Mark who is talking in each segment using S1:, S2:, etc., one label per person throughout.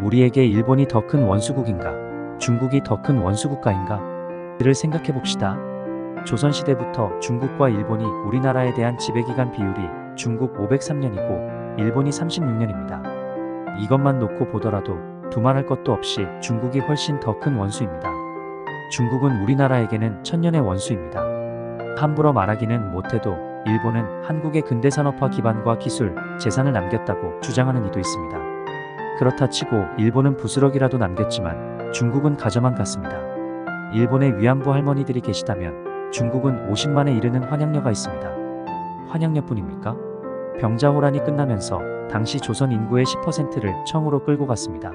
S1: 우리에게 일본이 더 큰 원수국인가? 중국이 더 큰 원수국가인가? 를 생각해 봅시다. 조선시대부터 중국과 일본이 우리나라에 대한 지배기간 비율이 중국 503년이고 일본이 36년입니다. 이것만 놓고 보더라도 두말할 것도 없이 중국이 훨씬 더 큰 원수입니다. 중국은 우리나라에게는 천년의 원수입니다. 함부로 말하기는 못해도 일본은 한국의 근대산업화 기반과 기술, 재산을 남겼다고 주장하는 이도 있습니다. 그렇다 치고 일본은 부스러기라도 남겼지만 중국은 가져만 갔습니다. 일본에 위안부 할머니들이 계시다면 중국은 50만에 이르는 환양녀가 있습니다. 환양녀뿐입니까? 병자호란이 끝나면서 당시 조선 인구의 10%를 청으로 끌고 갔습니다.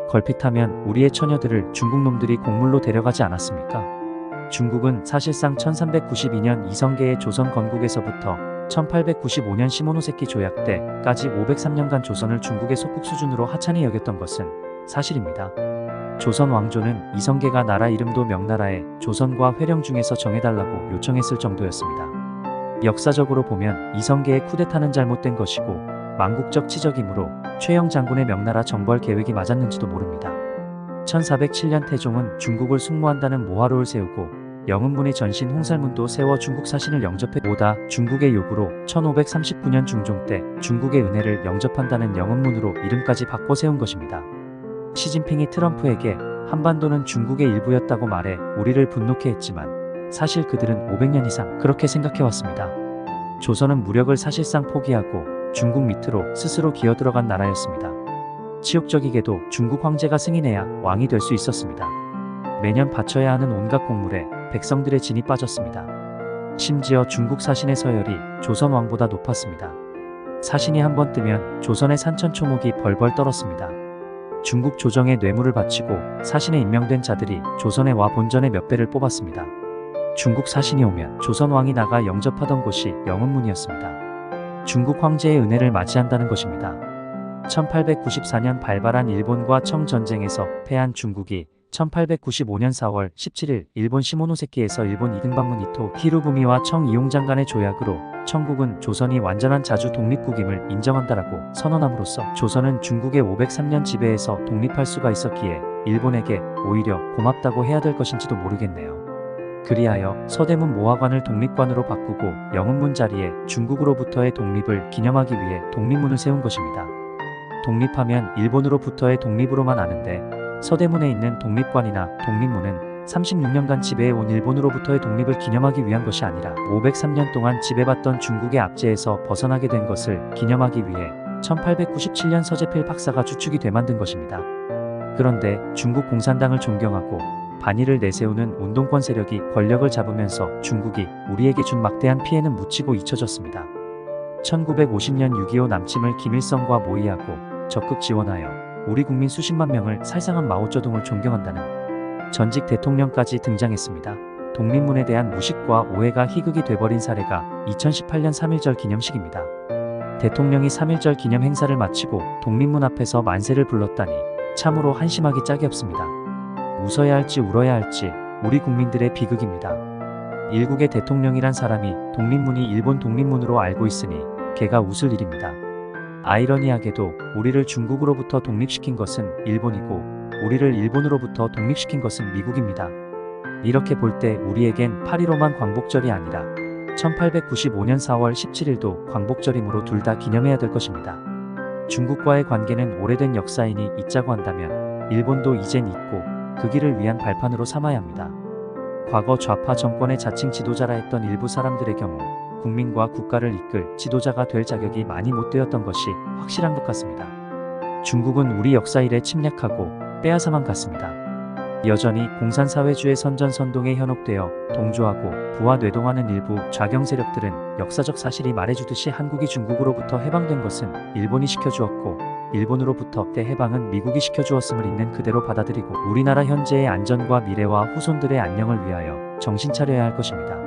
S1: 걸핏하면 우리의 처녀들을 중국 놈들이 곡물로 데려가지 않았습니까? 중국은 사실상 1392년 이성계의 조선 건국에서부터 1895년 시모노세키 조약 때까지 503년간 조선을 중국의 속국 수준으로 하찮이 여겼던 것은 사실입니다. 조선 왕조는 이성계가 나라 이름도 명나라에 조선과 회령 중에서 정해달라고 요청했을 정도였습니다. 역사적으로 보면 이성계의 쿠데타는 잘못된 것이고 망국적 치적이므로 최영 장군의 명나라 정벌 계획이 맞았는지도 모릅니다. 1407년 태종은 중국을 숙무한다는 모화로를 세우고 영은문의 전신 홍살문도 세워 중국 사신을 영접해 오다 중국의 요구로 1539년 중종 때 중국의 은혜를 영접한다는 영은문으로 이름까지 바꿔 세운 것입니다. 시진핑이 트럼프에게 한반도는 중국의 일부였다고 말해 우리를 분노케 했지만 사실 그들은 500년 이상 그렇게 생각해왔습니다. 조선은 무력을 사실상 포기하고 중국 밑으로 스스로 기어들어간 나라였습니다. 치욕적이게도 중국 황제가 승인해야 왕이 될 수 있었습니다. 매년 바쳐야 하는 온갖 곡물에 백성들의 진이 빠졌습니다. 심지어 중국 사신의 서열이 조선 왕보다 높았습니다. 사신이 한번 뜨면 조선의 산천초목이 벌벌 떨었습니다. 중국 조정에 뇌물을 바치고 사신에 임명된 자들이 조선에 와 본전의 몇 배를 뽑았습니다. 중국 사신이 오면 조선 왕이 나가 영접하던 곳이 영은문이었습니다. 중국 황제의 은혜를 맞이한다는 것입니다. 1894년 발발한 일본과 청전쟁에서 패한 중국이 1895년 4월 17일 일본 시모노세키에서 일본 2등 방문 이토 히로부미와 청 이용장 간의 조약으로 청국은 조선이 완전한 자주 독립국임을 인정한다라고 선언함으로써 조선은 중국의 503년 지배에서 독립할 수가 있었기에 일본에게 오히려 고맙다고 해야 될 것인지도 모르겠네요. 그리하여 서대문 모화관을 독립관으로 바꾸고 영은문 자리에 중국으로부터의 독립을 기념하기 위해 독립문을 세운 것입니다. 독립하면 일본으로부터의 독립으로만 아는데 서대문에 있는 독립관이나 독립문은 36년간 지배해온 일본으로부터의 독립을 기념하기 위한 것이 아니라 503년 동안 지배받던 중국의 압제에서 벗어나게 된 것을 기념하기 위해 1897년 서재필 박사가 주축이 돼 만든 것입니다. 그런데 중국 공산당을 존경하고 반일을 내세우는 운동권 세력이 권력을 잡으면서 중국이 우리에게 준 막대한 피해는 묻히고 잊혀졌습니다. 1950년 6.25 남침을 김일성과 모의하고 적극 지원하여 우리 국민 수십만 명을 살상한 마오쩌둥을 존경한다는 전직 대통령까지 등장했습니다. 독립문에 대한 무식과 오해가 희극이 돼버린 사례가 2018년 3.1절 기념식입니다. 대통령이 3.1절 기념 행사를 마치고 독립문 앞에서 만세를 불렀다니 참으로 한심하기 짝이 없습니다. 웃어야 할지 울어야 할지 우리 국민들의 비극입니다. 일국의 대통령이란 사람이 독립문이 일본 독립문으로 알고 있으니 걔가 웃을 일입니다. 아이러니하게도 우리를 중국으로부터 독립시킨 것은 일본이고 우리를 일본으로부터 독립시킨 것은 미국입니다. 이렇게 볼 때 우리에겐 8.15만 광복절이 아니라 1895년 4월 17일도 광복절이므로 둘 다 기념해야 될 것입니다. 중국과의 관계는 오래된 역사이니 잊자고 한다면 일본도 이젠 잊고 그 길을 위한 발판으로 삼아야 합니다. 과거 좌파 정권의 자칭 지도자라 했던 일부 사람들의 경우 국민과 국가를 이끌 지도자가 될 자격이 많이 못 되었던 것이 확실한 것 같습니다. 중국은 우리 역사 일에 침략하고 빼앗아만 갔습니다. 여전히 공산사회주의 선전선동에 현혹되어 동조하고 부와 뇌동하는 일부 좌경 세력들은 역사적 사실이 말해주듯이 한국이 중국으로부터 해방된 것은 일본이 시켜주었고 일본으로부터 대해방은 미국이 시켜주었음을 있는 그대로 받아들이고 우리나라 현재의 안전과 미래와 후손들의 안녕을 위하여 정신 차려야 할 것입니다.